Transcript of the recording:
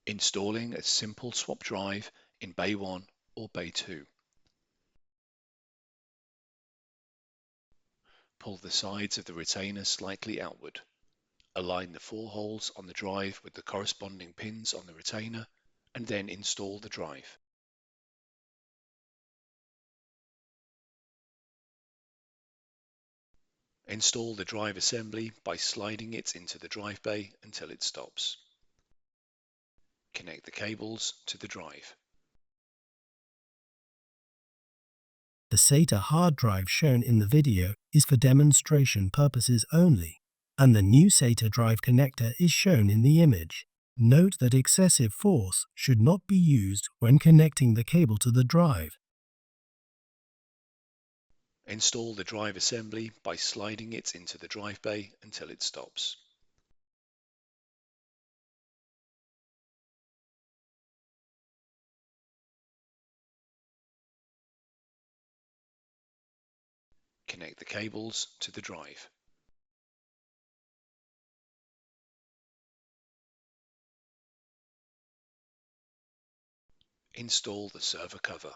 Installing a simple swap drive in Bay 1 or Bay 2. Pull the sides of the retainer slightly outward. Align the 4 holes on the drive with the corresponding pins on the retainer, and then install the drive. Install the drive assembly by sliding it into the drive bay until it stops. Connect the cables to the drive. The SATA hard drive shown in the video is for demonstration purposes only, and the new SATA drive connector is shown in the image. Note that excessive force should not be used when connecting the cable to the drive. Install the drive assembly by sliding it into the drive bay until it stops. Connect the cables to the drive. Install the server cover.